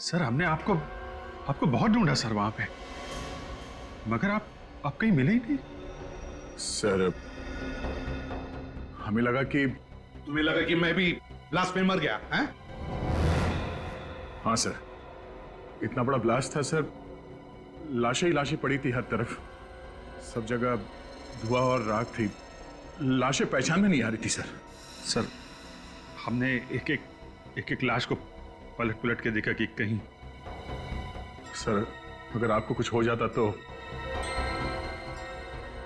Sir हमने आपको बहुत ढूंढा सर वहां पे, मगर आप कहीं मिले ही नहीं। सर हमें लगा कि तुम्हें लगा कि मैं भी ब्लास्ट में मर गया हैं? हाँ सर, इतना बड़ा ब्लास्ट था सर, लाशें ही लाशें पड़ी थी हर तरफ, सब जगह धुआं और राख थी, लाशें पहचान में नहीं आ रही थी सर। सर हमने एक एक लाश को पलट के देखा कि कहीं। सर अगर आपको कुछ हो जाता तो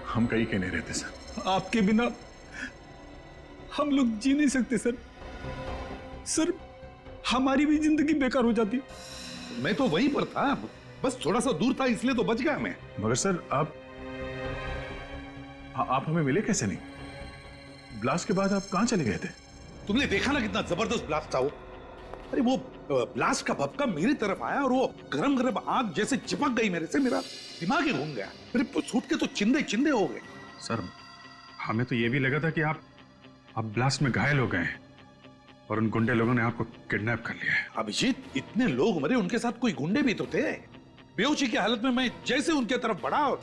हम कहीं के नहीं रहते सर। आपके बिना हम लोग जी नहीं सकते सर। सर हमारी भी जिंदगी बेकार हो जाती। मैं तो वहीं पर था, बस थोड़ा सा दूर था इसलिए तो बच गया मैं। मगर सर आप हमें मिले कैसे नहीं? ब्लास्ट के बाद आप कहां चले गए थे? तुमने देखा ना कितना जबरदस्त ब्लास्ट था वो। अरे वो ब्लास्ट का भपका मेरी तरफ आया और वो गरम गरम आग जैसे चिपक गई मेरे से, मेरा दिमाग ही घूम गया, मेरे सूट के तो चिंदे चिंदे हो गए। सर हमें तो ये भी लगा था कि आप ब्लास्ट में घायल हो गए हैं और उन गुंडे लोगों ने आपको किडनैप कर लिया है। अभिजीत, इतने लोग मरे, उनके साथ कोई गुंडे भी तो थे। बेहोशी की हालत में मैं जैसे उनके तरफ बढ़ा और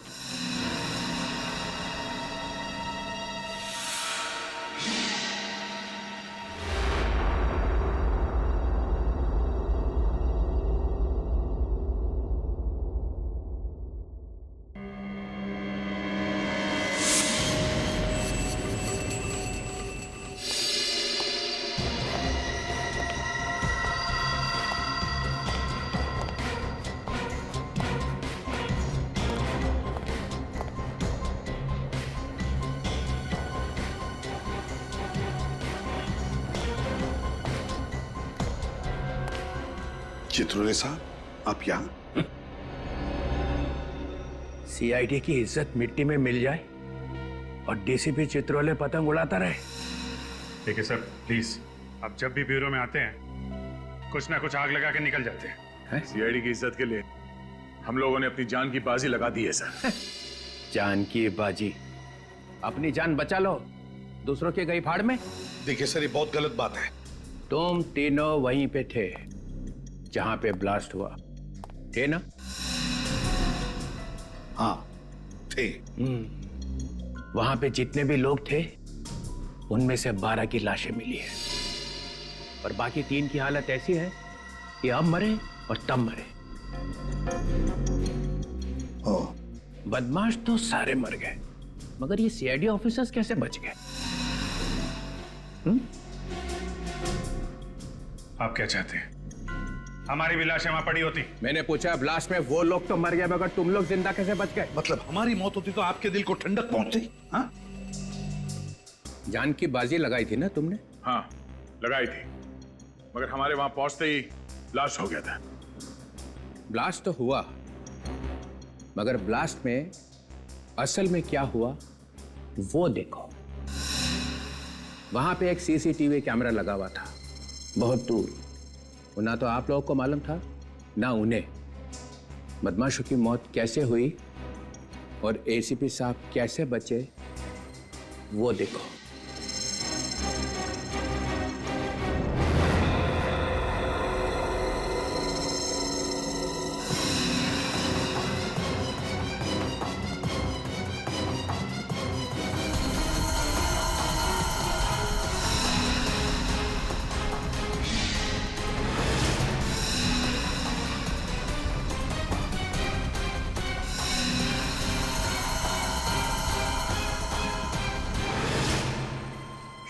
चित्रोले साहब, आप यहाँ? सीआईडी की इज्जत मिट्टी में मिल जाए और डीसीपी चित्रोले पतंग उड़ाता रहे। ठीक है सर, प्लीज। आप जब भी ब्यूरो में आते हैं कुछ ना कुछ आग लगा के निकल जाते हैं। सीआईडी की इज्जत के लिए हम लोगों ने अपनी जान की बाजी लगा दी है सर। जान की बाजी? अपनी जान बचा लो, दूसरों के गई फाड़ में। देखिए सर, ये बहुत गलत बात है। तुम तीनों वहीं पे थे जहां पे ब्लास्ट हुआ, थे ना? हाँ थे। वहां पे जितने भी लोग थे उनमें से 12 की लाशें मिली है और बाकी 3 की हालत ऐसी है कि अब मरे और तब मरे। बदमाश तो सारे मर गए, मगर ये सीआईडी ऑफिसर्स कैसे बच गए? आप क्या चाहते हैं? हमारी भी लाशें वहां पड़ी होती। मैंने पूछा, ब्लास्ट में वो लोग तो मर गए मगर तुम लोग जिंदा कैसे बच गए? मतलब हमारी मौत होती तो आपके दिल को ठंडक पहुंचती? हाँ? जान की बाजी लगाई थी ना तुमने? हाँ लगाई थी, मगर हमारे वहां पहुंचते ही ब्लास्ट हो गया था। ब्लास्ट तो हुआ, मगर ब्लास्ट में असल में क्या हुआ वो देखो। वहां पे एक सीसीटीवी कैमरा लगा हुआ था बहुत दूर, ना तो आप लोगों को मालूम था ना उन्हें बदमाशों की मौत कैसे हुई और एसीपी साहब कैसे बचे वो देखो।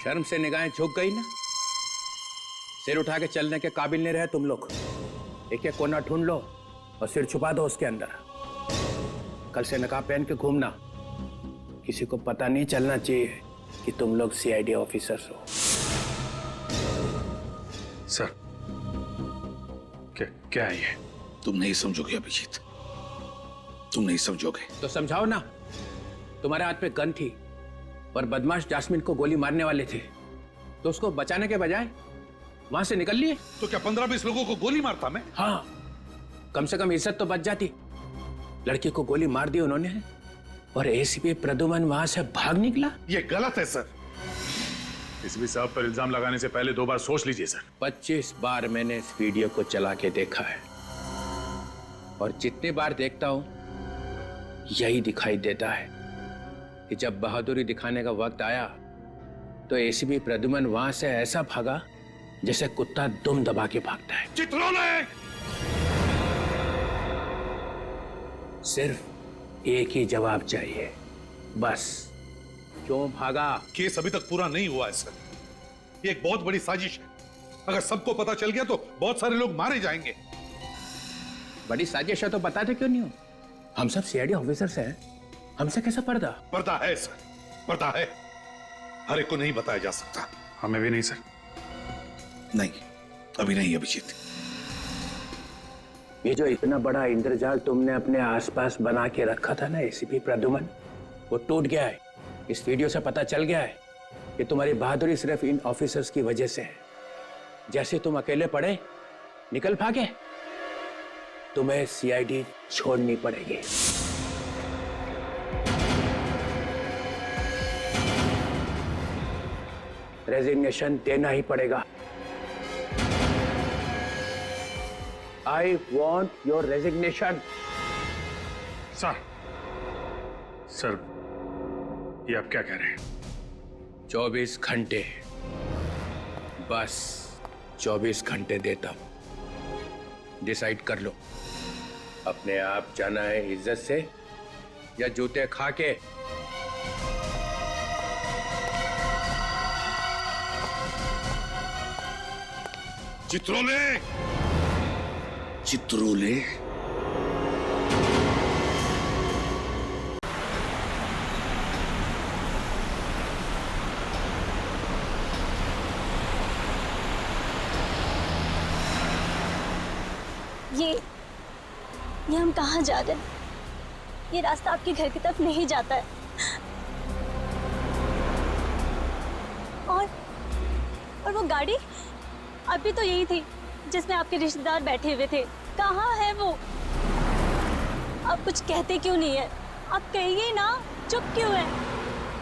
शर्म से निगाहें झुक गई ना? सिर उठा के चलने के काबिल नहीं रहे तुम लोग। एक एक कोना ढूंढ लो और सिर छुपा दो उसके अंदर। कल से नकाब पहन के घूमना, किसी को पता नहीं चलना चाहिए कि तुम लोग सीआईडी ऑफिसर्स हो। सर क्या है ये? तुम नहीं समझोगे अभिजीत, तुम नहीं समझोगे। तो समझाओ ना। तुम्हारे हाथ पे गन थी और बदमाश जास्मिन को गोली मारने वाले थे, तो उसको बचाने के बजाय वहां से निकल लिए। तो क्या 15-20 लोगों को गोली मारता मैं? हाँ, कम से कम इज्जत तो बच जाती। लड़की को गोली मार दी उन्होंने और एसीपी प्रद्युमन वहां से भाग निकला। ये गलत है सर। एसीपी साहब पर इल्जाम लगाने से पहले 2 बार सोच लीजिए सर। 25 बार मैंने इस वीडियो को चला के देखा है। और जितनी बार देखता हूं यही दिखाई देता है कि जब बहादुरी दिखाने का वक्त आया तो एसीपी प्रद्युमन वहां से ऐसा भागा जैसे कुत्ता दुम दबा के भागता है। चित्रोले! सिर्फ एक ही जवाब चाहिए, बस। क्यों भागा? केस अभी तक पूरा नहीं हुआ है सर। ये एक बहुत बड़ी साजिश है। अगर सबको पता चल गया तो बहुत सारे लोग मारे जाएंगे। बड़ी साजिश है तो बताते क्यों नहीं हो? हम सब सीआईडी ऑफिसर्स हैं, हमसे कैसा पर्दा? पर्दा है सर, पर्दा है। हर एक को नहीं बताया जा सकता। हमें भी नहीं सर। नहीं, अभी नहीं अभिजीत। ये जो इतना बड़ा इंद्रजाल तुमने अपने आसपास बना के रखा था ना एसीपी प्रद्युमन, वो टूट गया है। इस वीडियो से पता चल गया है कि तुम्हारी बहादुरी सिर्फ इन ऑफिसर्स की वजह से है। जैसे तुम अकेले पड़े, निकल भागे, तुम्हें सीआईडी छोड़नी पड़ेगी। रेजिग्नेशन देना ही पड़ेगा। I want your resignation. Sir, sir, ये आप क्या कह रहे हैं? 24 घंटे, बस 24 घंटे देता हूं। डिसाइड कर लो, अपने आप जाना है इज्जत से या जूते खा के। चित्रोले! चित्रोले! ये हम कहाँ जा रहे हैं? ये रास्ता आपके घर की तरफ नहीं जाता है। और वो गाड़ी अभी तो यही थी जिसमें आपके रिश्तेदार बैठे हुए थे। कहाँ है वो? आप कुछ कहते क्यों नहीं है? आप कहिए ना, चुप क्यों है?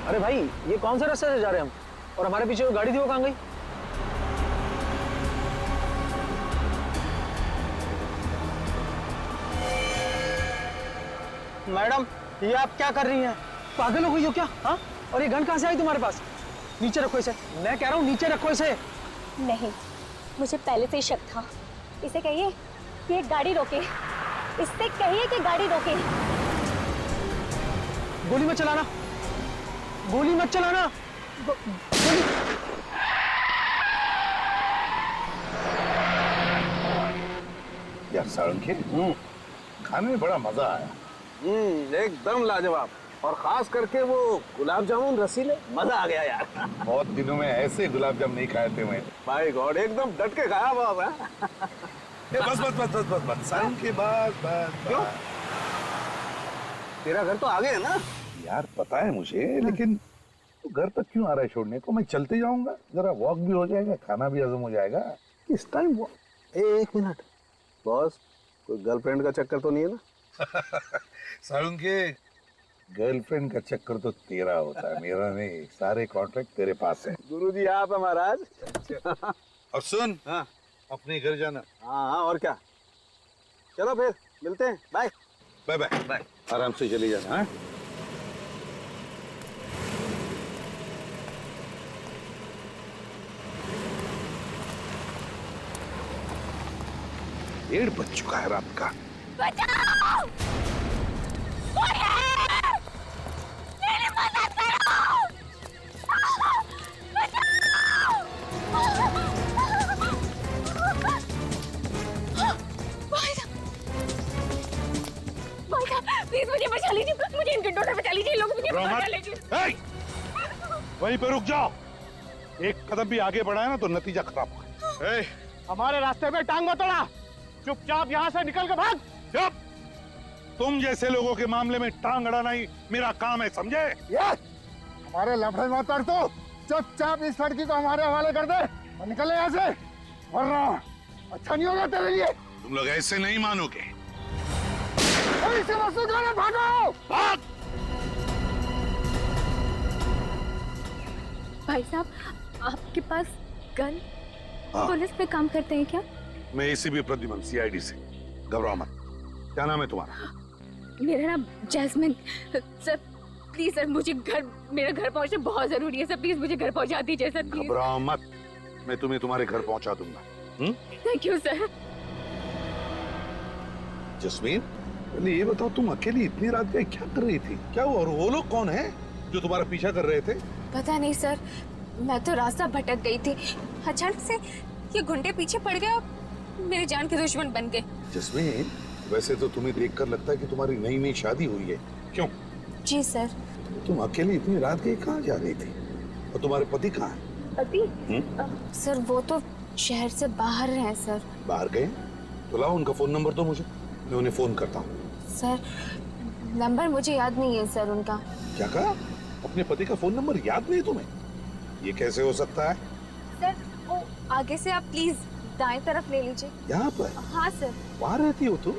अरे भाई, ये कौन सा रास्ते से जा रहे हैं हम? और हमारे पीछे वो गाड़ी थी, वो कहाँ गई? मैडम, ये आप क्या कर रही हैं? पागल हो गई हो क्या? हाँ? और ये गन कहाँ से आई तुम्हारे पास? नीचे रखो इसे। मैं कह रहा हूँ नीचे रखो इसे। नहीं, मुझे पहले से ही शक था। इसे कहिए कि ये गाड़ी रोके। इससे कहिए कि गाड़ी रोके। गोली मत चलाना, गोली मत चलाना। गोली। यार सारंगी, खाने में बड़ा मजा आया। एकदम लाजवाब। और खास करके वो गुलाब जामुन रसीले, मजा आ गया यार। बहुत दिनों में ऐसे गुलाब जामुन नहीं खाए थे मैंने। माय गॉड, एकदम डट के खाया बाब है। बस बस बस बस बस बस सारंगी, बस बस। क्यों? तेरा घर तो आगे है ना? यार पता है मुझे, लेकिन तो घर तक क्यों आ रहा है छोड़ने को? मैं चलते जाऊंगा, जरा वॉक भी हो जाएगा, खाना भी हजम हो जाएगा। इस टाइम वो एक मिनट बॉस, कोई गर्लफ्रेंड का चक्कर तो नहीं है ना? सारंगी, गर्लफ्रेंड का चक्कर तो तेरा होता है, मेरा नहीं। सारे कॉन्ट्रैक्ट तेरे पास है। गुरुजी आप है महाराज। और सुन, हाँ अपने घर जाना। हाँ, और क्या। चलो फिर मिलते हैं, बाय बाय बाय बाय। आराम से चली जाना। हाँ? डेढ़ बज चुका है रात का। बचाओ! कोई है! मेरी मदद करो! बचाओ! भाई साहब, प्लीज मुझे बचा लीजिए, मुझे इन गुंडों से बचा लीजिए, लोग मुझे बचा लीजिए। वहीं पे रुक जाओ। एक कदम भी आगे बढ़ाया ना तो नतीजा खराब होगा। हमारे रास्ते में टांग मत अड़ा, चुपचाप यहाँ से निकल के भाग। चुप! तुम जैसे लोगों के मामले में टांग अड़ाना ही मेरा काम है, समझे? हमारे लफड़े मत कर, तो चुपचाप इस लड़की को हमारे हवाले कर दे और निकले यहाँ से, वरना अच्छा नहीं होगा तेरे लिए। तुम लोग ऐसे नहीं मानोगे। इसे मसूद वाले भागो! भाग! भाई साहब, आपके पास गन? हाँ। पुलिस में काम करते हैं क्या? मैं एसीपी प्रद्युमन, सीआईडी से। घबराओ मत। क्या नाम है तुम्हारा? मेरा नाम जैस्मिन। सर प्लीज सर, मुझे मेरा घर पहुंचना बहुत जरूरी है सर, प्लीज मुझे घर पहुंचा दीजिए सर, प्लीज। घबराओ मत, मैं तुम्हें तुम्हारे घर पहुंचा दूंगा। Thank you sir. जस्मीन, पहले ये बताओ, तुम अकेली इतनी रात गए क्या कर रही थी? क्या हुआ? और वो लोग कौन है जो तुम्हारा पीछा कर रहे थे? पता नहीं सर, मैं तो रास्ता भटक गई थी, अचानक से ये गुंडे पीछे पड़ गए और मेरे जान के दुश्मन बन गए। जस्मीन, वैसे तो तुम्हें देखकर लगता है कि तुम्हारी नई नई शादी हुई है। क्यों? जी सर। तुम अकेली इतनी रात गई कहाँ जा रही थी? और तुम्हारे पति कहाँ हैं? पति? सर वो तो शहर से बाहर हैं सर। बाहर गए? तो लाओ उनका फोन नंबर दो मुझे, मैं उन्हें फोन करता हूँ। सर नंबर मुझे याद नहीं है सर उनका। क्या कहा? अपने पति का फोन नंबर याद नहीं तुम्हें? ये कैसे हो सकता है? सर वो आगे से आप प्लीज दाएं तरफ ले लीजिए। यहाँ पर? हाँ सर। वहाँ रहती हो तुम?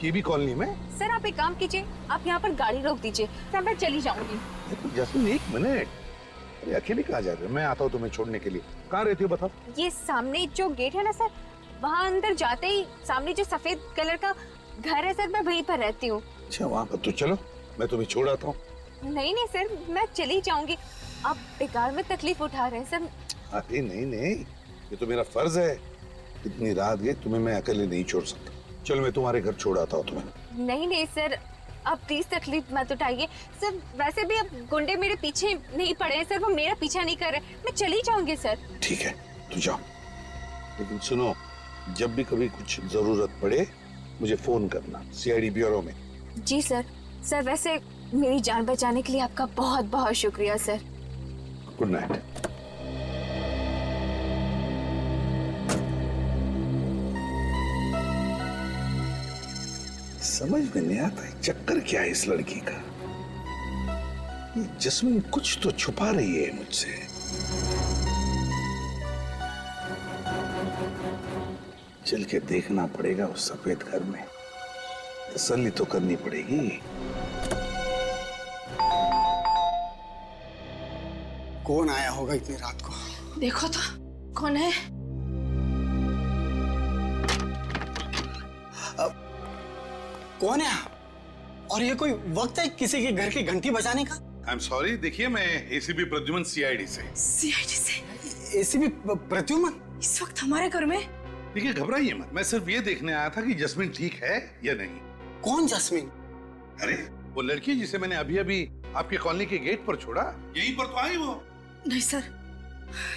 केबी कॉलोनी में? सर आप एक काम कीजिए, आप यहाँ पर गाड़ी रोक दीजिए, सर मैं चली जाऊंगी। जस्मीन एक मिनट, अरे अकेले कहाँ जा रहे हो? मैं आता हूँ तुम्हें छोड़ने के लिए। कहाँ रहती हो बताओ? ये सामने जो गेट है ना सर, वहाँ अंदर जाते ही सामने जो सफेद कलर का घर है सर, मैं वहीं पर रहती हूँ। अच्छा वहाँ पर, तो चलो मैं तुम्हें छोड़ आता हूँ। नहीं नहीं सर, मैं चली जाऊंगी, आप बेकार में तकलीफ उठा रहे हैं सर। अरे नहीं नहीं, ये तो मेरा फर्ज है। इतनी रात गई, तुम्हें मैं अकेले नहीं छोड़ सकता। चलो मैं तुम्हारे घर छोड़ आता हूँ तुम्हें। नहीं नहीं सर, आप प्लीज तकलीफ मत उठाइए सर, वैसे भी अब गुंडे मेरे पीछे नहीं पड़े हैं सर, वो मेरा पीछा नहीं कर रहे, मैं चली जाऊंगी सर। ठीक है तू जाओ, लेकिन सुनो, जब भी कभी कुछ जरूरत पड़े मुझे फोन करना, सीआईडी ब्यूरो में। जी सर। सर वैसे मेरी जान बचाने के लिए आपका बहुत बहुत शुक्रिया सर। Good night. समझ में नहीं आता है चक्कर क्या है इस लड़की का। ये जस्मीन कुछ तो छुपा रही है मुझसे। चल के देखना पड़ेगा उस सफेद घर में, तसल्ली तो करनी पड़ेगी। कौन आया होगा इतनी रात को? देखो तो कौन है। कौन है आप? और ये कोई वक्त है किसी के घर की घंटी बजाने का? आई एम सॉरी, देखिए मैं एसीपी प्रद्युमन सीआईडी से। सीआईडी से? एसीपी प्रद्युमन इस वक्त हमारे घर में? देखिए घबराइए मत, मैं सिर्फ ये देखने आया था कि जस्मीन ठीक है या नहीं। कौन जस्मीन? अरे वो लड़की जिसे मैंने अभी अभी आपके कॉलोनी के गेट पर छोड़ा, यहीं पर तो आई वो। नहीं सर,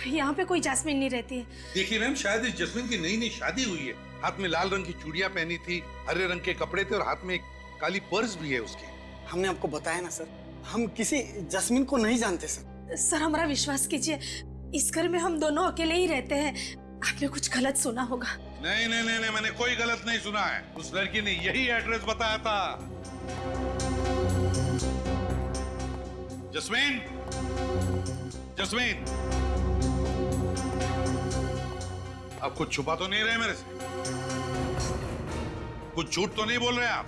यहाँ पे कोई जैस्मिन नहीं रहती है। देखिए मैम, शायद इस जस्मीन की नई नई शादी हुई है। हाथ में लाल रंग की चूड़ियां पहनी थी, हरे रंग के कपड़े थे और हाथ में एक काली पर्स भी है उसके। हमने आपको बताया ना सर, हम किसी जस्मीन को नहीं जानते सर। सर हमारा विश्वास कीजिए, इस घर में हम दोनों अकेले ही रहते हैं, आपने कुछ गलत सुना होगा। नहीं नहीं नहीं, मैंने कोई गलत नहीं सुना है। उस लड़की ने यही एड्रेस बताया था। जस्मीन, जस्मीन, आप कुछ छुपा तो नहीं रहे मेरे से? कुछ झूठ तो नहीं बोल रहे आप?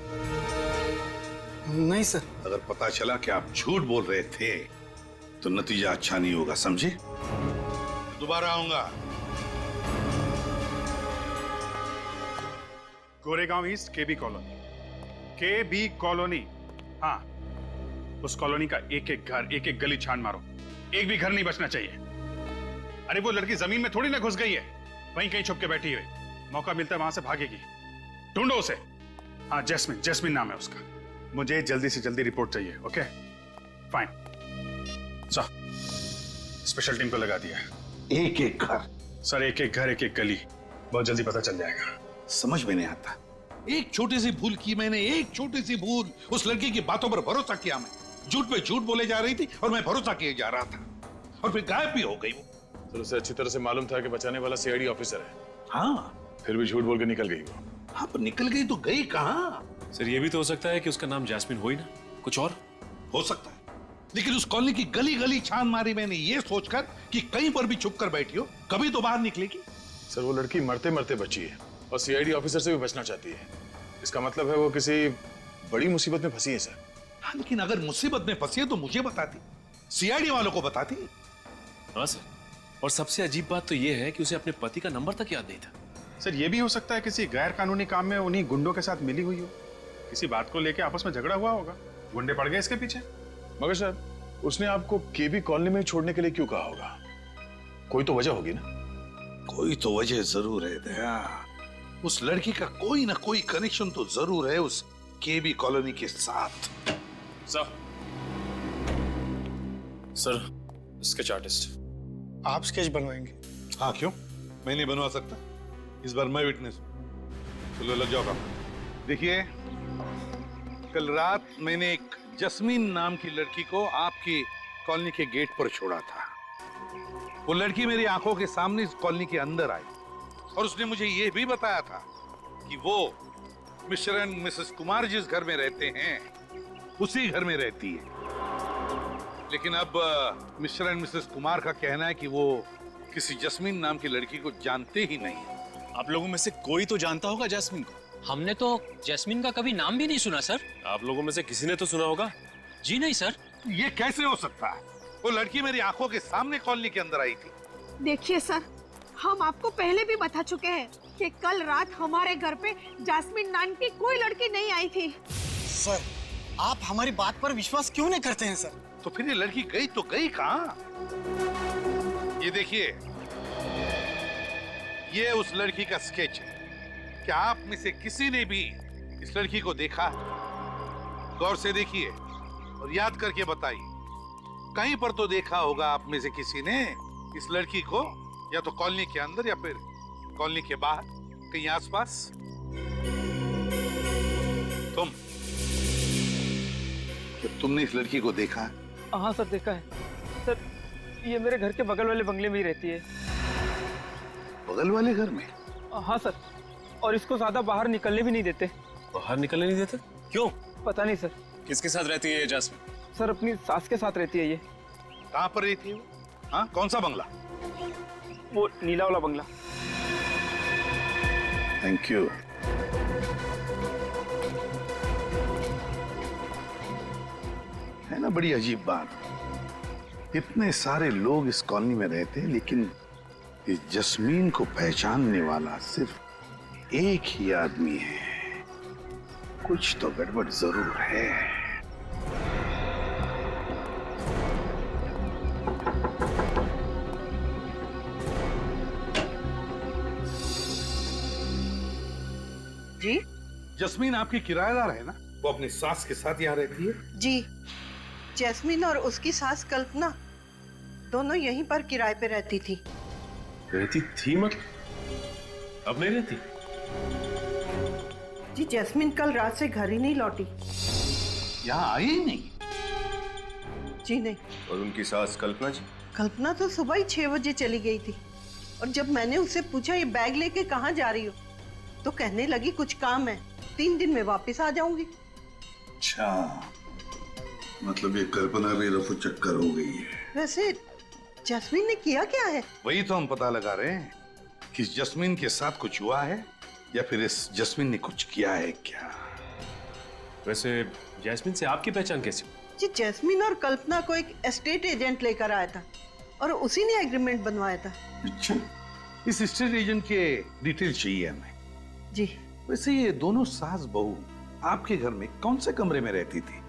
नहीं सर। अगर पता चला कि आप झूठ बोल रहे थे तो नतीजा अच्छा नहीं होगा, समझे? दोबारा आऊंगा। गोरेगांव ईस्ट केबी कॉलोनी, केबी कॉलोनी। हाँ, उस कॉलोनी का एक एक घर, एक एक गली छान मारो, एक भी घर नहीं बचना चाहिए। अरे वो लड़की जमीन में थोड़ी ना घुस गई है, वहीं कहीं छुप के बैठी हुई, मौका मिलता है वहां से भागेगी। ढूंढो उसे। हाँ जैस्मिन, जैस्मिन नाम है उसका। मुझे जल्दी से जल्दी रिपोर्ट चाहिए। Okay fine, sir special team को लगा दिया। एक एक घर? सर एक एक घर, एक एक गली, बहुत जल्दी पता चल जाएगा। समझ में नहीं आता, एक छोटी सी भूल की मैंने, एक छोटी सी भूल। उस लड़की की बातों पर भरोसा किया मैं, झूठ पे झूठ बोले जा रही थी और मैं भरोसा किए जा रहा था, और फिर गायब भी हो गई वो। तो उसे अच्छी तरह से मालूम था कि बचाने वाला सीआईडी ऑफिसर है। हाँ, फिर भी झूठ बोल के निकल गई वो। हाँ, पर निकल गई तो गई कहाँ? सर ये भी तो हो सकता है कि उसका नाम जैस्मिन हो ही ना, कुछ और हो सकता है, लेकिन उस कॉलोनी की गली गली छान मारी मैंने ये सोचकर कि कहीं पर भी छुप कर बैठी हो, कभी तो बाहर निकलेगी। सर वो लड़की मरते मरते बची है और सीआईडी ऑफिसर से भी बचना चाहती है। इसका मतलब है वो किसी बड़ी मुसीबत में फंसी है सर। हाँ, लेकिन अगर मुसीबत में फंसी है तो मुझे बताती, सीआईडी वालों को बताती। हाँ सर, और सबसे अजीब बात तो ये है कि उसे अपने पति का नंबर तक याद नहीं था। सर ये भी हो सकता है किसी गैर कानूनी काम में उन्हीं गुंडों के साथ मिली हुई हो। किसी बात को लेके आपस में झगड़ा हुआ होगा, गुंडे पड़ गए इसके पीछे। मगर सर, उसने आपको केबी कॉलोनी में छोड़ने के लिए क्यों कहा होगा? कोई तो वजह होगी ना? कोई तो वजह जरूर है दया। उस लड़की का कोई ना कोई कनेक्शन तो जरूर है उस केबी कॉलोनी के साथ। Sir sketch artist. आप स्केच बनवाएंगे? हाँ, क्यों? मैं नहीं बनवा सकता? इस बार मैं विटनेस हूं। चलो लग जाओ काम। देखिए, कल रात मैंने एक जस्मीन नाम की लड़की को आपकी कॉलोनी के गेट पर छोड़ा था। वो लड़की मेरी आंखों के सामने इस कॉलोनी के अंदर आई और उसने मुझे यह भी बताया था कि वो मिस्टर एंड मिसेस कुमार जिस घर में रहते हैं उसी घर में रहती है। लेकिन अब मिस्टर एंड मिसेस कुमार का कहना है कि वो किसी जस्मीन नाम की लड़की को जानते ही नहीं। आप लोगों में से कोई तो जानता होगा जैस्मिन को। हमने तो जैस्मिन का कभी नाम भी नहीं सुना सर। आप लोगों में से किसी ने तो सुना होगा। जी नहीं सर। ये कैसे हो सकता है? वो लड़की मेरी आंखों के सामने कॉलोनी के अंदर आई थी। देखिए सर, हम आपको पहले भी बता चुके हैं कि कल रात हमारे घर पे जैस्मिन नाम की कोई लड़की नहीं आई थी। सर, आप हमारी बात पर विश्वास क्यों नहीं करते हैं सर? तो फिर ये लड़की गई तो गई कहाँ? ये देखिए, ये उस लड़की का स्केच है। क्या आप में से किसी ने भी इस लड़की को देखा? गौर से देखिए और याद करके बताइए। कहीं पर तो देखा होगा आप में से किसी ने इस लड़की को, या तो कॉलोनी के अंदर या फिर कॉलोनी के बाहर, कहीं आसपास। तुमने इस लड़की को देखा? हाँ सर, देखा है सर। ये मेरे घर के बगल वाले बंगले में ही रहती है। बगल वाले घर में? हाँ सर, और इसको ज्यादा बाहर निकलने भी नहीं देते। बाहर निकलने नहीं देते? क्यों? पता नहीं सर। किसके साथ रहती है जैस्मिन? सर, अपनी सास के साथ रहती है ये। कहाँ पर रहती है वो? हाँ, कौन सा बंगला? वो नीला वाला बंगला। Thank you. है ना बड़ी अजीब बात। इतने सारे लोग इस कॉलोनी में रहते हैं, लेकिन इस जस्मीन को पहचानने वाला सिर्फ एक ही आदमी है। कुछ तो गड़बड़ जरूर है। जी? जस्मीन आपकी किराएदार है ना? वो अपनी सास के साथ यहाँ रहती है? जी, जैस्मिन और उसकी सास कल्पना दोनों यहीं पर किराए पे रहती थी। रहती थी मतलब? अब नहीं रहती? जी, जैस्मिन कल रात से घर ही नहीं लौटी। यहाँ आई ही नहीं? जी नहीं। और उनकी सास कल्पना जी? कल्पना तो सुबह ही 6 बजे चली गई थी, और जब मैंने उससे पूछा ये बैग लेके कहाँ जा रही हो, तो कहने लगी कुछ काम है, 3 दिन में वापस आ जाऊंगी। अच्छा, मतलब ये कल्पना भी रफू चक्कर हो गई है। वैसे जस्मीन ने किया क्या है? वही तो हम पता लगा रहे हैं कि जस्मीन के साथ कुछ हुआ है या फिर इस जस्मीन ने कुछ किया है क्या। वैसे जैस्मिन से आपकी पहचान कैसी? जी, जैस्मिन और कल्पना को एक एस्टेट एजेंट लेकर आया था और उसी ने एग्रीमेंट बनवाया था। अच्छा, इस एस्टेट एजेंट के डिटेल चाहिए हमें। जी। वैसे ये दोनों सास बहू आपके घर में कौन से कमरे में रहती थी?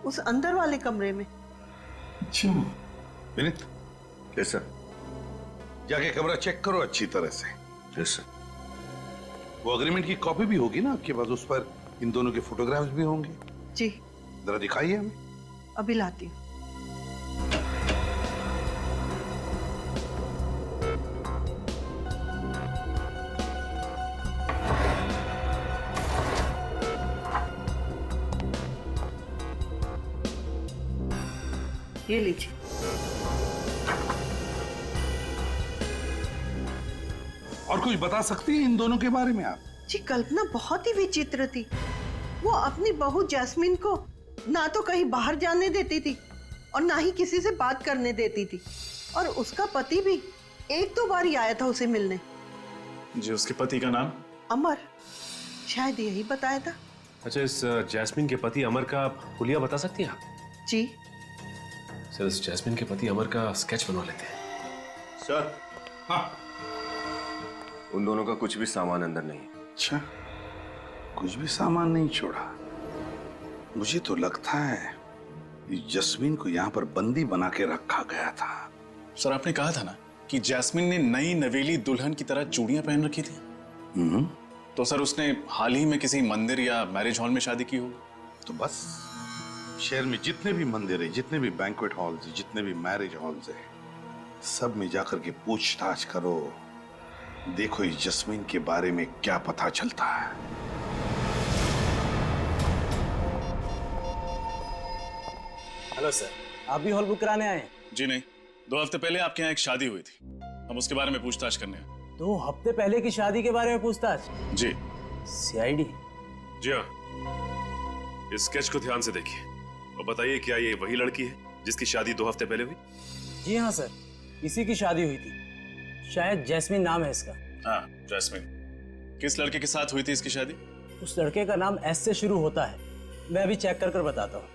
उस अंदर वाले कमरे में। अच्छा। विनीत, कैसा? जाके कमरा चेक करो अच्छी तरह से। जैसा? वो एग्रीमेंट की कॉपी भी होगी ना आपके पास, उस पर इन दोनों के फोटोग्राफ्स भी होंगे। जी। जरा दिखाइए हमें। अभी लाती हूँ। ये लीजिए। और कुछ बता सकती हैं इन दोनों के बारे में आप? जी, कल्पना बहुत ही विचित्र थी। वो अपनी बहू जैस्मिन को ना तो कहीं बाहर जाने देती थी और ना ही किसी से बात करने देती थी, और उसका पति भी 1-2 बार ही आया था उसे मिलने। जी, उसके पति का नाम? अमर, शायद यही बताया था। अच्छा, इस जैस्मिन के पति अमर का हुलिया बता सकती हैं आप? जी सर, इस जैस्मिन के पति अमर का स्केच बनवा लेते हैं। सर। हाँ। उन दोनों का कुछ भी सामान अंदर नहीं है। अच्छा, कुछ भी सामान नहीं छोड़ा? मुझे तो लगता है कि जस्मीन को यहाँ पर बंदी बना के रखा गया था। सर आपने कहा था ना कि जैस्मिन ने नई नवेली दुल्हन की तरह चूड़ियां पहन रखी थी। तो सर उसने हाल ही में किसी मंदिर या मैरिज हॉल में शादी की होगी। तो बस शहर में जितने भी मंदिर है, जितने भी बैंक्वेट हॉल्स है, जितने भी मैरिज हॉल्स है, सब में जाकर के पूछताछ करो। देखो इस जस्मीन के बारे में क्या पता चलता है। हेलो सर, आप भी हॉल बुक कराने आए हैं? जी नहीं, 2 हफ्ते पहले आपके यहाँ एक शादी हुई थी, हम उसके बारे में पूछताछ करने आए। 2 हफ्ते पहले की शादी के बारे में पूछताछ? जी। सीआईडी? जी हाँ, इस स्केच को ध्यान से देखिए और बताइए क्या ये वही लड़की है जिसकी शादी 2 हफ्ते पहले हुई? जी हाँ सर, इसी की शादी हुई थी। शायद जैस्मिन नाम है इसका। हाँ जैस्मिन। किस लड़के के साथ हुई थी इसकी शादी? उस लड़के का नाम एस से शुरू होता है, मैं अभी चेक कर बताता हूँ।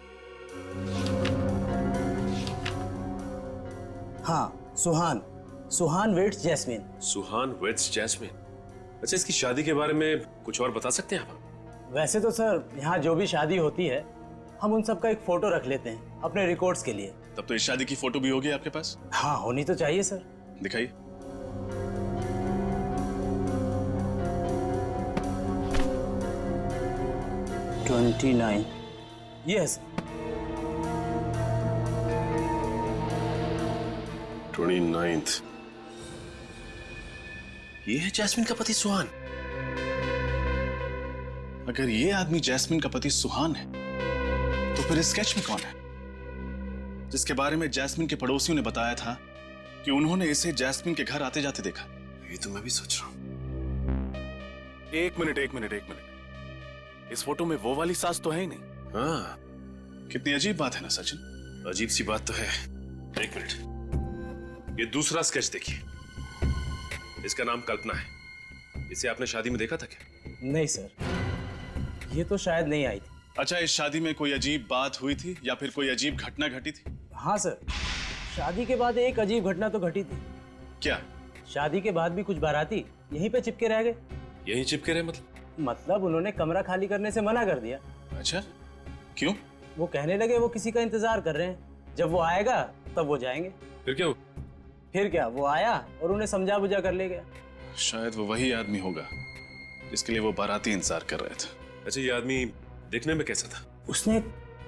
हाँ, सुहान वेट्स जैस्मिन। सुहान वेट्स जैस्मिन। अच्छा, इसकी शादी के बारे में कुछ और बता सकते हैं आप? वैसे तो सर यहाँ जो भी शादी होती है हम उन सब का एक फोटो रख लेते हैं अपने रिकॉर्ड्स के लिए। तब तो इस शादी की फोटो भी होगी आपके पास? हाँ होनी तो चाहिए सर। दिखाइए। यस। 29th। ये है जैस्मिन का पति सुहान। अगर ये आदमी जैस्मिन का पति सुहान है तो फिर इस स्केच में कौन है जिसके बारे में जैस्मिन के पड़ोसियों ने बताया था कि उन्होंने इसे जैस्मिन के घर आते जाते देखा? ये तो मैं भी सोच रहा हूं। एक मिनट। इस फोटो में वो वाली सास तो है ही नहीं। हाँ, कितनी अजीब बात है ना सचिन। अजीब सी बात तो है। एक मिनट, ये दूसरा स्केच देखिए। इसका नाम कल्पना है। इसे आपने शादी में देखा था क्या? नहीं सर, ये तो शायद नहीं आई थी। अच्छा, इस शादी में कोई अजीब बात हुई थी या फिर कोई अजीब घटना घटी थी? हाँ सर, शादी के बाद एक अजीब घटना तो घटी थी। क्या? शादी के बाद भी कुछ बाराती यहीं पे चिपके रह गए। यहीं चिपके रहे मतलब उन्होंने कमरा खाली करने से मना कर दिया। अच्छा, क्यों? वो कहने लगे वो किसी का इंतजार कर रहे हैं, जब वो आएगा तब वो जाएंगे। फिर क्या? फिर क्या, वो आया और उन्हें समझा बुझा कर ले गया। शायद वो वही आदमी होगा जिसके लिए वो बाराती इंतजार कर रहे थे। अच्छा, ये आदमी देखने में कैसा था? उसने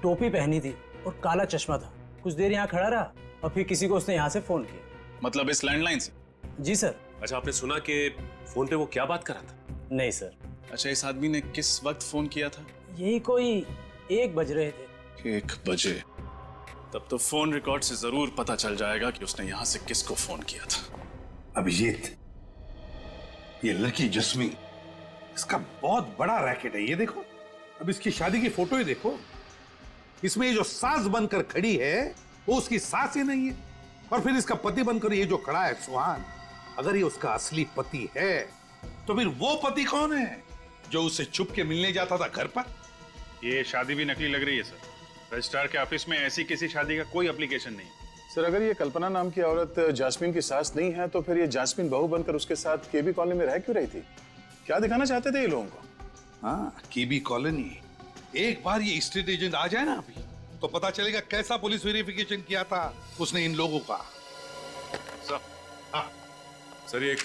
टोपी पहनी थी और काला चश्मा था। कुछ देर यहाँ खड़ा रहा और फिर किसी को उसने यहाँ से फोन किया। मतलब इस लैंडलाइन से? जी सर। अच्छा, आपने सुना कि फोन पे वो क्या बात कर रहा था? नहीं सर। अच्छा, इस आदमी ने किस वक्त फोन किया था? यही कोई 1 बज रहे थे। 1 बजे? तब तो फोन रिकॉर्ड से जरूर पता चल जाएगा कि उसने यहाँ से किसको फोन किया था। अभिजीत, ये लड़की जस्मीन, इसका बहुत बड़ा रैकेट है। ये देखो, अब इसकी शादी की फोटो ही देखो। इसमें ये जो सास बनकर खड़ी है वो उसकी सास ही नहीं है, और फिर इसका पति बनकर ये जो खड़ा है सुहान, अगर ये उसका असली पति है तो फिर वो पति कौन है जो उससे छुप के मिलने जाता था घर पर? ये शादी भी नकली लग रही है सर। रजिस्ट्रार के ऑफिस में ऐसी किसी शादी का कोई एप्लीकेशन नहीं। सर, अगर ये कल्पना नाम की औरत जैस्मिन की सास नहीं है तो फिर ये जैस्मिन बहू बनकर उसके साथ केबी कॉलोनी में रह क्यों रही थी? क्या दिखाना चाहते थे ये लोगों को? हाँ, केबी कॉलोनी। एक बार ये स्टेट एजेंट आ जाए ना अभी, तो पता चलेगा कैसा पुलिस वेरिफिकेशन किया था उसने इन लोगों का। सर, ये एक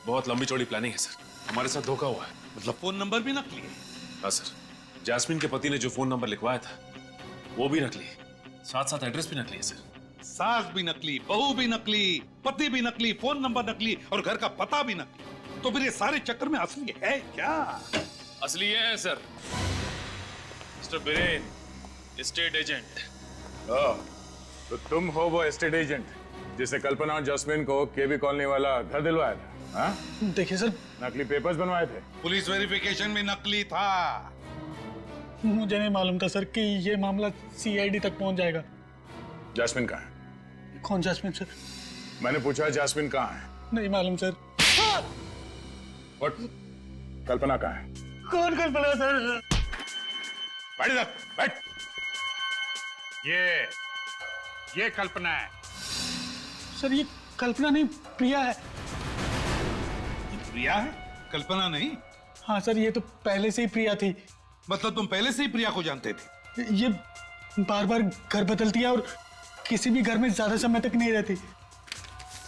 बहुत लंबी चौड़ी प्लानिंग है सर। हमारे साथ धोखा हुआ है। मतलब फोन नंबर भी नकली है? हाँ सर, जैस्मिन के पति ने जो फोन नंबर लिखवाया था वो भी नकली है, साथ साथ एड्रेस भी नकली है सर। सास भी नकली, बहू भी नकली, पति भी नकली, फोन नंबर नकली और घर का पता भी नकली। तो फिर ये सारे चक्कर में असली है क्या? असली ये है sir, mister villain, state agent. तो तुम हो वो एस्टेट एजेंट जिसे कल्पना और जैस्मिन को केबी कॉलोनी वाला घर दिलवाया था? हाँ? देखिए सर, नकली पेपर्स बनवाए थे। पुलिस वेरिफिकेशन में नकली था। मुझे नहीं मालूम था सर कि ये मामला सीआईडी तक पहुंच जाएगा। जैस्मिन कहाँ है? कौन जैस्मिन सर? मैंने पूछा जैस्मिन कहाँ है? नहीं मालूम सर। What? कल्पना कहाँ है? कौन कल्पना सर? बैठ इधर, बैठ। ये कल्पना है। सर, ये कल्पना नहीं, प्रिया है। प्रिया है, कल्पना नहीं? हाँ सर, ये तो पहले से ही प्रिया थी। मतलब तुम पहले से ही प्रिया को जानते थे? ये बार बार घर बदलती है और किसी भी घर में ज्यादा समय तक नहीं रहती।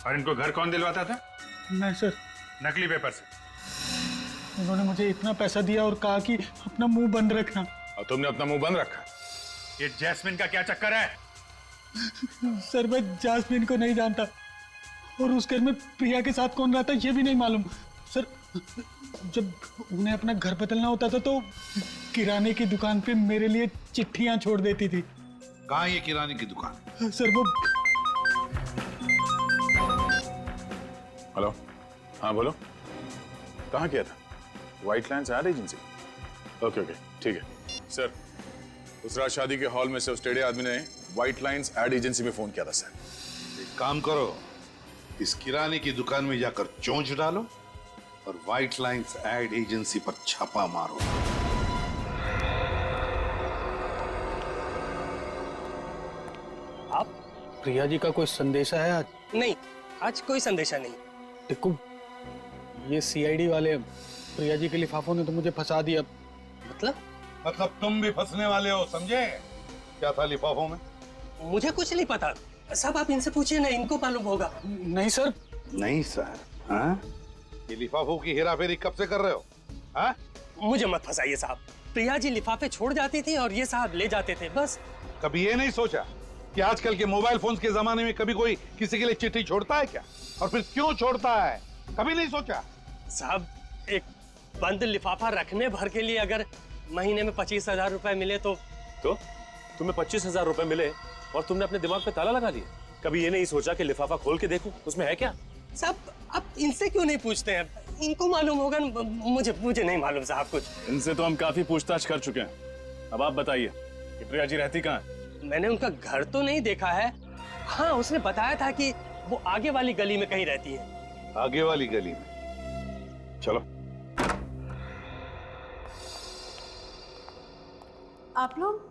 और इनको घर कौन दिलवाता था? मैं सर। नकली पेपर से। उन्होंने मुझे इतना पैसा दिया और कहा कि अपना मुंह बंद रखना। और तुमने अपना मुंह बंद रखा? ये जैस्मिन का क्या चक्कर है? सर मैं जास्मिन को नहीं जानता और उस घर में प्रिया के साथ कौन रहता ये भी नहीं मालूम। सर जब उन्हें अपना घर बदलना होता था तो किराने की दुकान पे मेरे लिए चिट्ठियां छोड़ देती थी। कहाँ ये किराने की दुकान? सर वो। हेलो, हाँ बोलो, कहाँ किया था? White lines ad agency. Okay okay ठीक है सर। उस रात शादी के हॉल में से उस टेढ़े आदमी ने व्हाइट लाइन्स एड एजेंसी में फोन किया था सर। एक काम करो, इस किराने की दुकान में जाकर चोंच डालो और व्हाइट लाइन्स एड एजेंसी पर छापा मारो। आप प्रिया जी का कोई संदेशा है आज? नहीं, आज कोई संदेशा नहीं। देखो, ये सीआईडी वाले प्रिया जी के लिफाफों ने तो मुझे फंसा दिया। मतलब तुम भी फंसने वाले हो, समझे? क्या था लिफाफों में? मुझे कुछ नहीं पता। सब आप इनसे पूछिए ना, इनको मालूम होगा। नहीं सर। नहीं सर? हाँ? ये लिफाफों की हेराफेरी कब से कर रहे हो? हाँ? मुझे मत फंसाइए साहब। प्रिया जी लिफाफे छोड़ जाती थी और ये साहब ले जाते थे, बस। कभी ये नहीं सोचा कि आजकल के मोबाइल फोन्स के जमाने में कभी कोई किसी के लिए चिट्ठी छोड़ता है क्या? और फिर क्यों छोड़ता है? कभी नहीं सोचा? साहब एक बंद लिफाफा रखने भर के लिए अगर महीने में 25,000 रुपए मिले तो तुम्हें 25,000 रुपए मिले और तुमने अपने दिमाग पे ताला लगा दिया? कभी ये नहीं सोचा कि लिफाफा खोल के देखूं उसमें है क्या? साहब आप इनसे क्यों नहीं पूछते हैं? इनको मालूम होगा। मुझे नहीं मालूम साहब कुछ। इनसे तो हम काफी पूछताछ कर चुके हैं। अब आप बताइए कि प्रिया जी रहती कहाँ है? मैंने उनका घर तो नहीं देखा है। हाँ, उसने बताया था कि वो आगे वाली गली में कहीं रहती है। आगे वाली गली में? चलो। आप लोग?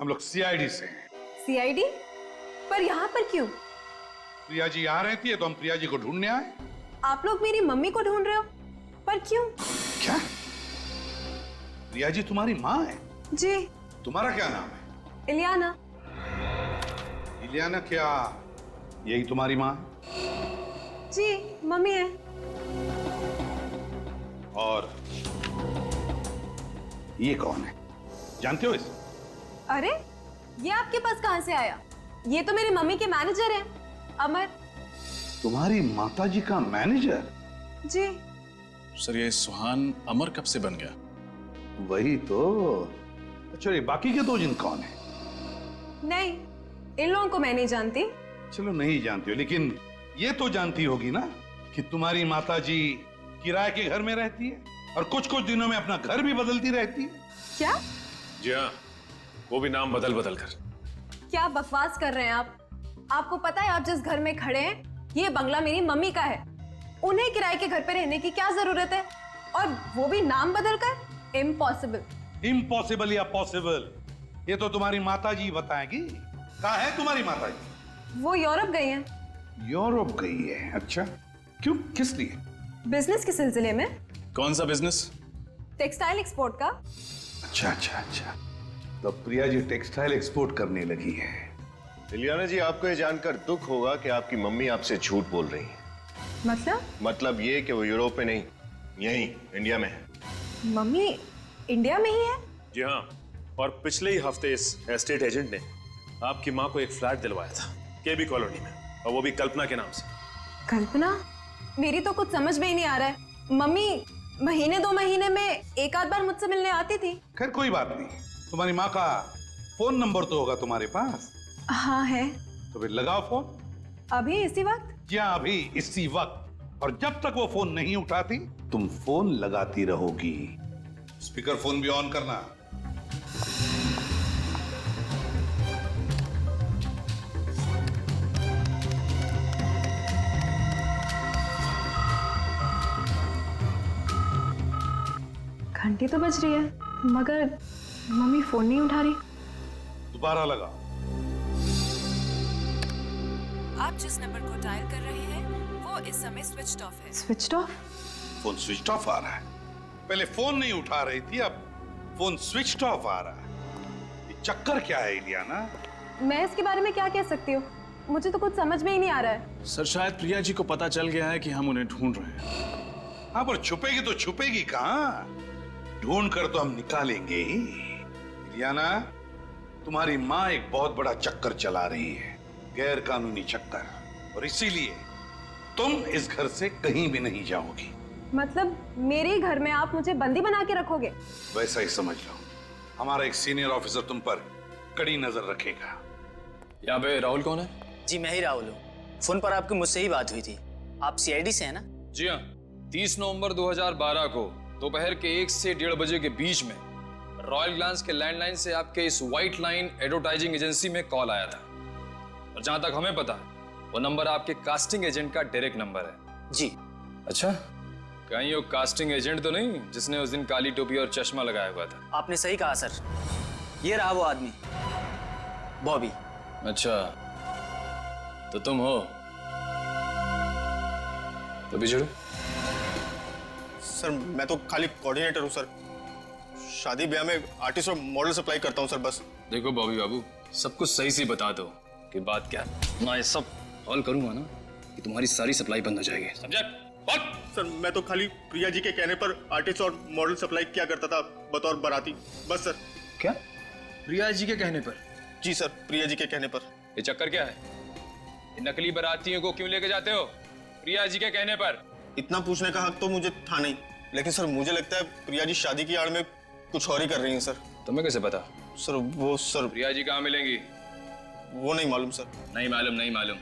हम लोग सीआईडी से हैं। सीआईडी? पर यहाँ पर क्यों? प्रिया जी यहाँ रहती है तो हम प्रिया जी को ढूंढने आए। आप लोग मेरी मम्मी को ढूंढ रहे हो? पर क्यों? क्या? प्रिया जी तुम्हारी माँ है? जी। तुम्हारा क्या नाम है? इलियाना। इलियाना क्या यही तुम्हारी माँ है? जी, मम्मी है। और ये कौन है? जानते हो इसे? अरे ये आपके पास कहां से आया? ये तो मेरी मम्मी के मैनेजर हैं, अमर। तुम्हारी माताजी का मैनेजर? जी। सर ये सुहान अमर कब से बन गया? वही तो। अच्छा ये बाकी के दो जिन कौन है? नहीं, इन लोगों को मैं नहीं जानती। चलो नहीं जानती हो, लेकिन ये तो जानती होगी ना कि तुम्हारी माताजी किराए के घर में रहती है और कुछ कुछ दिनों में अपना घर भी बदलती रहती है। क्या? जी हाँ, वो भी नाम बदल बदल कर। क्या बकवास कर रहे हैं आप? आपको पता है आप जिस घर में खड़े हैं ये बंगला मेरी मम्मी का है। उन्हें किराए के घर पे रहने की क्या जरूरत है? और वो भी नाम बदल कर? इम्पॉसिबल। इम्पॉसिबल या पॉसिबल ये तो तुम्हारी माताजी बताएगी। कहाँ है तुम्हारी माताजी? वो यूरोप गई हैं। यूरोप गई है? अच्छा, क्यों, किस लिए? बिजनेस के सिलसिले में। कौन सा बिजनेस? टेक्सटाइल एक्सपोर्ट का। अच्छा अच्छा अच्छा, तो प्रिया जी टेक्सटाइल एक्सपोर्ट करने लगी है। इलियाना जी, आपको ये जानकर दुख होगा कि आपकी मम्मी आपसे झूठ बोल रही है। मतलब ये कि वो यूरोप में नहीं, यहीं इंडिया में है। मम्मी इंडिया में ही है? जी हाँ, और पिछले ही हफ्ते इस एस्टेट एजेंट ने आपकी माँ को एक फ्लैट दिलवाया था केबी कॉलोनी में, और वो भी कल्पना के नाम से। कल्पना? मेरी तो कुछ समझ में ही नहीं आ रहा है। मम्मी महीने 2 महीने में एक आध बार मुझसे मिलने आती थी। खैर कोई बात नहीं, तुम्हारी माँ का फोन नंबर तो होगा तुम्हारे पास? हाँ है। तो फिर लगाओ फोन। अभी इसी वक्त? जी हाँ, अभी इसी वक्त। और जब तक वो फोन नहीं उठाती तुम फोन लगाती रहोगी। स्पीकर फोन भी ऑन करना। घंटी तो बज रही है मगर मम्मी फोन नहीं उठा रही। दोबारा लगाओ। आप जिस नंबर को डायल कर रहे हैं वो इस समय स्विच्ड ऑफ है। Switched off? Phone switch off आ रहा है। पहले फोन नहीं उठा रही थी, अब फोन स्विच ऑफ आ रहा है। ये चक्कर क्या है इलियाना? मैं इसके बारे में क्या कह सकती हूँ, मुझे तो कुछ समझ में ही नहीं आ रहा है। सर शायद प्रिया जी को पता चल गया है कि हम उन्हें ढूंढ रहे हैं। हाँ, पर छुपेगी तो छुपेगी कहाँ? ढूंढ कर तो हम निकालेंगे ही। इलियाना, तुम्हारी माँ एक बहुत बड़ा चक्कर चला रही है, गैर कानूनी चक्कर, और इसीलिए तुम इस घर से कहीं भी नहीं जाओगी। मतलब मेरे ही घर में आप मुझे बंदी बना के रखोगे? वैसा ही समझ लो। हमारा एक सीनियर ऑफिसर तुम पर कड़ी नजर रखेगा। यहाँ पे राहुल कौन है? जी मैं ही राहुल हूँ। फोन पर आपकी मुझसे ही बात हुई थी। आप सीआईडी से हैं ना? जी हाँ। 30 नवंबर 2012 को दोपहर के 1 से 1:30 बजे के बीच में रॉयल ग्लांस के लैंडलाइन से आपके इस व्हाइट लाइन एडवर्टाइजिंग एजेंसी में कॉल आया था। और जहां तक हमें पता है वो नंबर आपके कास्टिंग एजेंट का डायरेक्ट नंबर है। जी। अच्छा, कहीं वो कास्टिंग एजेंट तो नहीं जिसने उस दिन काली टोपी और चश्मा लगाया हुआ था? आपने सही कहा सर, ये रहा वो आदमी, बॉबी। अच्छा, तो तुम हो? तो बिछड़ो। सर मैं तो खाली कोऑर्डिनेटर हूँ सर, शादी ब्याह में आर्टिस्ट और मॉडल सप्लाई करता हूँ सर बस। देखो बॉबी बाबू, सब कुछ सही से बता दो कि बात क्या है। मैं सब हॉल करूंगा ना कि तुम्हारी सारी सप्लाई बंद हो जाएगी, समझे? सर मैं तो खाली प्रिया जी के कहने पर आर्टिस्ट और मॉडल सप्लाई किया करता था बतौर बाराती, बस सर। क्या? प्रिया जी के कहने पर? जी सर, प्रिया जी के कहने पर। ये चक्कर क्या है? ये नकली बारातियों को क्यों लेके जाते हो प्रिया जी के कहने पर? इतना पूछने का हक तो मुझे था नहीं, लेकिन सर मुझे लगता है प्रिया जी शादी की आड़ में कुछ और ही कर रही हैं सर। तुम्हें कैसे पता? सर वो सर प्रिया जी कहाँ मिलेंगी? वो नहीं मालूम सर। नहीं मालूम? नहीं मालूम।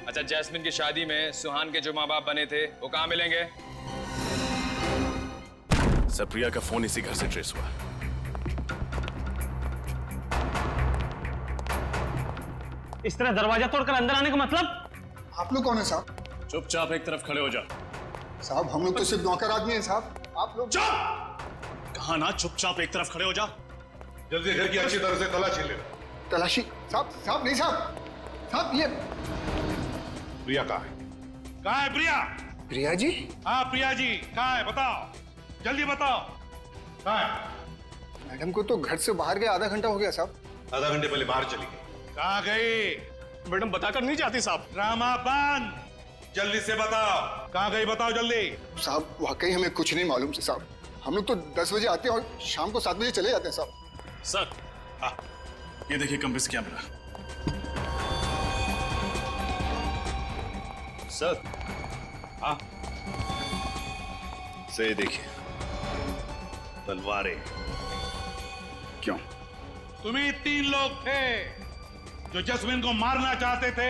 अच्छा, जैस्मिन की शादी में सुहान के जो माँ बाप बने थे वो कहाँ मिलेंगे? सर प्रिया का फोन इसी घर से ट्रेस हुआ। इस तरह दरवाजा तोड़कर अंदर आने का मतलब? आप लोग कौन है साहब? चुपचाप एक तरफ खड़े हो जा। साहब हम लोग तो सिर्फ नौकर आदमी हैं साहब, आप लोग। कहा ना चुपचाप एक तरफ खड़े हो जा। जल्दी घर की अच्छी तरह से तलाशी ले। तलाशी? साहब नहीं साहब, साहब ये प्रिया कहाँ है? कहाँ है प्रिया? प्रिया जी? हाँ प्रिया जी कहाँ है, बताओ जल्दी बताओ, कहाँ है? मैडम को तो घर से बाहर गए आधा घंटा हो गया साहब। आधा घंटे पहले बाहर चली गई। कहाँ गई? मैडम बताकर नहीं जाती साहब। ड्रामा बंद, जल्दी से बताओ कहाँ गई, बताओ जल्दी। साहब वाकई हमें कुछ नहीं मालूम से साहब, हम लोग तो 10 बजे आते हैं और शाम को 7 बजे चले जाते हैं साहब। सर ये देखिए कमरे से क्या मिला। सर हाँ से देखिए तलवारें। क्यों? तुम्ही 3 लोग थे जो जस्मिन को मारना चाहते थे,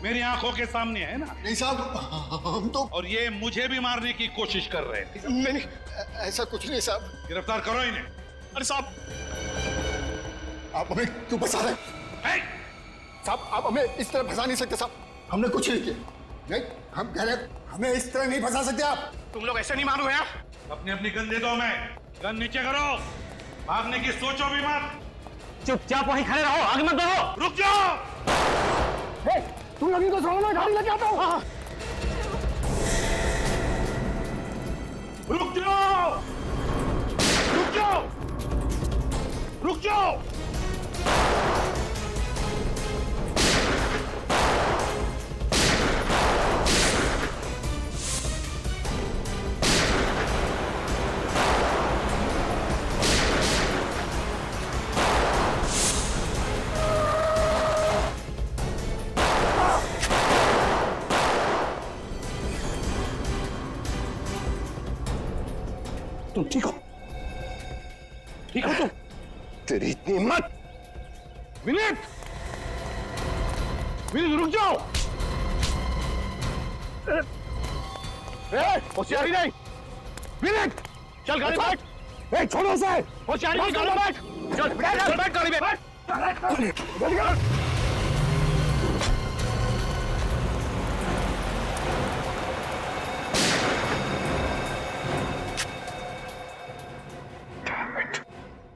मेरी आंखों के सामने है ना? नहीं साहब हम तो, और ये मुझे भी मारने की कोशिश कर रहे थे। नहीं ऐसा कुछ नहीं साहब। गिरफ्तार करो इन्हें। अरे साहब आप हमें क्यों फंसा रहे हैं? साहब आप हमें इस तरह फंसा नहीं सकते साहब, हमने कुछ नहीं किया। नहीं हम कह रहे हमें इस तरह नहीं फंसा सकते आप। तुम लोग ऐसे नहीं मारो यार। अपनी अपनी गन दे दो, हमें गन नीचे करो, भागने की सोचो भी मत। चुपचाप वहीं खड़े रहो, आगे मत बढ़ो। रुक जाओ। तुम लोग इनको छोड़ो, मैं गाड़ी लेके आता हूँ। रुक जाओ, रुक जाओ, रुक जाओ। तुम ठीक हो? ठीक हो तुम? तेरी इतनी हिम्मत? विनीत, विनीत रुक जाओ। होशियारी नहीं। विनीत चल गाड़ी में बैठ। छोड़ो उसे। होशियारी नहीं, गाड़ी में बैठ। चल बैठ गाड़ी में बैठ।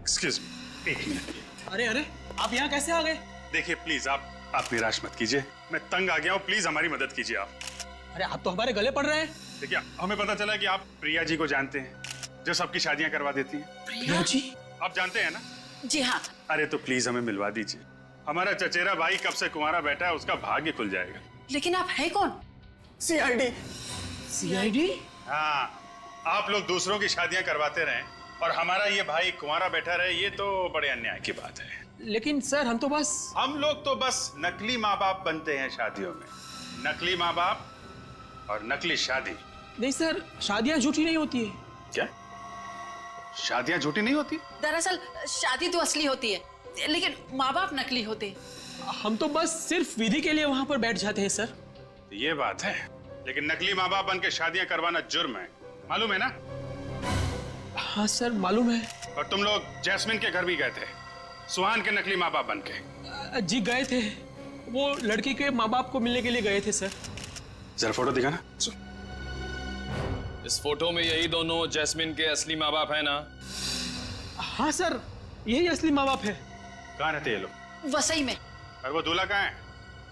Excuse me, 1 minute. अरे अरे आप यहाँ कैसे आ गए? देखिए प्लीज आप निराश मत कीजिए, मैं तंग आ गया हूँ, प्लीज हमारी मदद कीजिए आप। अरे आप तो हमारे गले पड़ रहे हैं। देखिए हमें पता चला कि आप प्रिया जी को जानते हैं, जो सबकी शादियां करवा देती है। प्रिया जी? आप जानते हैं ना? जी हाँ। अरे तो प्लीज हमें मिलवा दीजिए। हमारा चचेरा भाई कब से कुंवारा बैठा है, उसका भाग्य खुल जाएगा। लेकिन आप है कौन? सीआईडी। सीआईडी? हाँ, आप लोग दूसरों की शादियां करवाते रहें और हमारा ये भाई कुंवारा बैठा रहे, ये तो बड़े अन्याय की बात है। लेकिन सर हम लोग तो बस नकली माँ बाप बनते हैं शादियों में। नकली माँ बाप और नकली शादी। नहीं सर, शादियां झूठी नहीं होती है। क्या? शादियां झूठी नहीं होती? दरअसल शादी तो असली होती है, लेकिन माँ बाप नकली होते हैं। हम तो बस सिर्फ विधि के लिए वहां पर बैठ जाते हैं सर। ये बात है, लेकिन नकली माँ बाप बन के शादियां करवाना जुर्म है, मालूम है ना? हाँ सर मालूम है। और तुम लोग जैस्मिन के घर भी गए थे, सुहान के नकली माँ बाप बन के। जी गए थे, वो लड़की के माँ बाप को मिलने के लिए गए थे सर। जरा फोटो दिखाना। इस फोटो में यही दोनों जैस्मिन के असली माँ बाप है ना? हाँ सर, यही असली माँ बाप है। कहाँ रहते ये लोग? वसई में। और वो दूल्हा कहाँ है?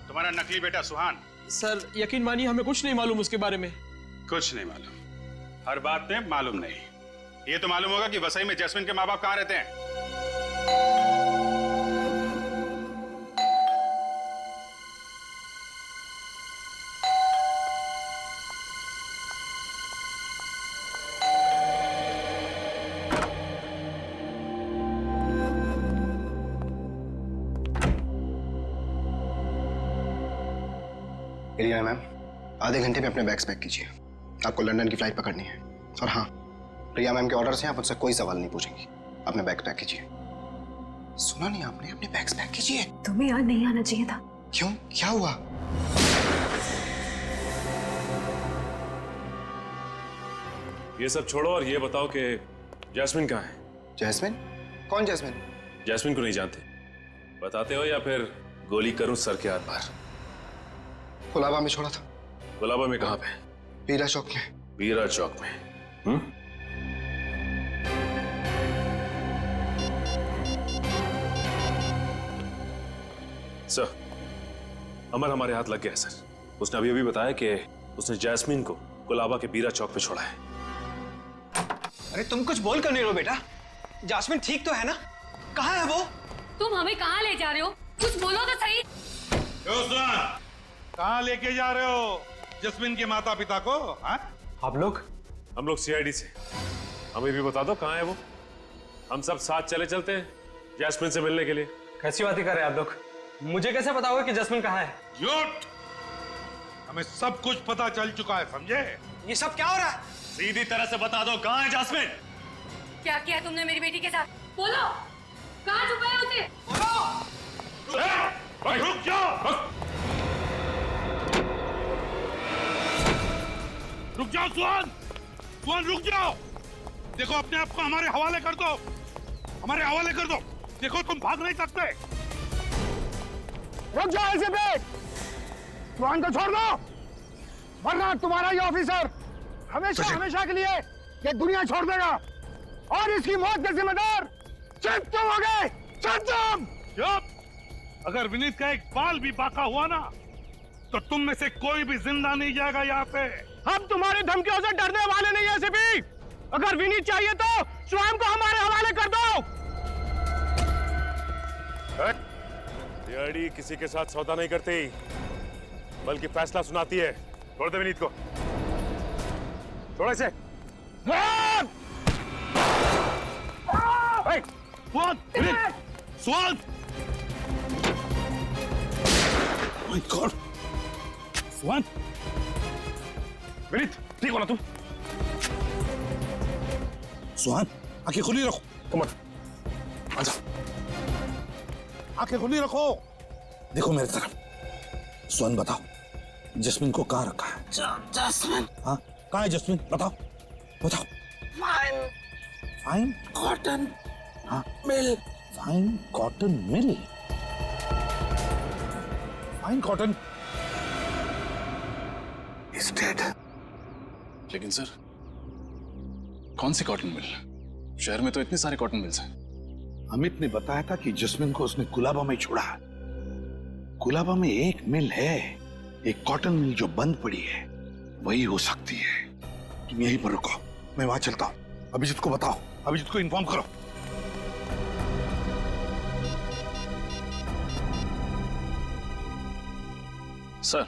तुम्हारा नकली बेटा सुहान। सर यकीन मानिए हमें कुछ नहीं मालूम उसके बारे में। कुछ नहीं मालूम? हर बात में मालूम नहीं। ये तो मालूम होगा कि वसई में जैस्मिन के माँ बाप कहाँ रहते हैं। इलियाना मैम, आधे घंटे में अपने बैग्स पैक कीजिए। आपको लंदन की फ्लाइट पकड़नी है। और हाँ, प्रिया मैम के ऑर्डर से आप मुझसे कोई सवाल नहीं पूछेंगी। अपने बैग पैक कीजिए। सुना नहीं आपने? अपने बैग्स पैक कीजिए। तुम्हें यहाँ नहीं आना चाहिए था। क्यों? क्या हुआ? ये सब छोड़ो और ये बताओ कि जैस्मिन कहाँ है? जैस्मिन? कौन जैस्मिन? जैस्मिन को नहीं जानते? बताते हो या फिर गोली करूं सर के हाथ पर? गुलाबा में छोड़ा था। गुलाबा में कहाँ पे? बीरा चौक में। बीरा चौक में? सर, अमर हमारे हाथ लग गया है सर। उसने अभी बताया कि उसने जैस्मिन को गुलाबा के बीरा चौक पे छोड़ा है। अरे तुम कुछ बोल कर नहीं रहो बेटा। जास्मिन ठीक तो है ना? कहाँ है वो? तुम हमें कहाँ ले जा रहे हो? कुछ बोलो तो सही। कहाँ लेके जा रहे हो जस्मिन के माता पिता को? हाँ? आप लोग? हम लोग सीआईडी से। हमें भी बता दो कहाँ है वो। हम सब साथ चले चलते हैं जैस्मिन से मिलने के लिए। कैसी बातें कर रहे हैं आप लोग? मुझे कैसे पता होगा कि जैस्मिन कहाँ है? झूठ! हमें सब कुछ पता चल चुका है, समझे? ये सब क्या हो रहा है? सीधी तरह से बता दो कहाँ है जैस्मिन? क्या किया तुमने मेरी बेटी के साथ? बोलो, कहाँ छुपाया उसे? रुक जाओ! रुक जाओ सुहान! सुहान रुक जाओ! देखो अपने आप को हमारे हवाले कर दो। हमारे हवाले कर दो। देखो तुम भाग नहीं सकते। रुक जाओ ऐसे पे! सुहान को छोड़ दो, वरना तुम्हारा ये ऑफिसर हमेशा हमेशा के लिए ये दुनिया छोड़ देगा और इसकी मौत के जिम्मेदार सिर्फ तुम हो गए। चुप! अगर विनीत का एक बाल भी बाका हुआ ना, तो तुम में से कोई भी जिंदा नहीं जाएगा यहाँ से। हम तुम्हारी धमकियों से डरने वाले नहीं है सिपी। अगर विनीत चाहिए तो स्वयं को हमारे हवाले कर दो। सीआईडी किसी के साथ सौदा नहीं करती, बल्कि फैसला सुनाती है। छोड़ दे विनीत को। छोड़ इसे। स्वाद! My God! स्वाद! विनीत, ठीक हो ना तुम? सुहान, आंखें खुली रखो। कम ऑन, आजा। आंखें खुली रखो। देखो मेरी तरफ। सुहान बताओ, जस्मिन को कहाँ रखा है? जस्मिन? हाँ, कहाँ है जस्मिन? बताओ, बताओ। फाइन फाइन कॉटन हाँ mill. Fine cotton mill? Fine cotton is dead. लेकिन सर, कौन सी कॉटन मिल? शहर में तो इतने सारे कॉटन मिल्स हैं। अमित ने बताया था कि जस्मिन को उसने कुलाबा में छोड़ा। कुलाबा में एक मिल है, एक कॉटन मिल जो बंद पड़ी है, वही हो सकती है। तुम यहीं पर रुको, मैं वहां चलता हूं। अभिजीत को बताओ, अभिजीत को इन्फॉर्म करो। सर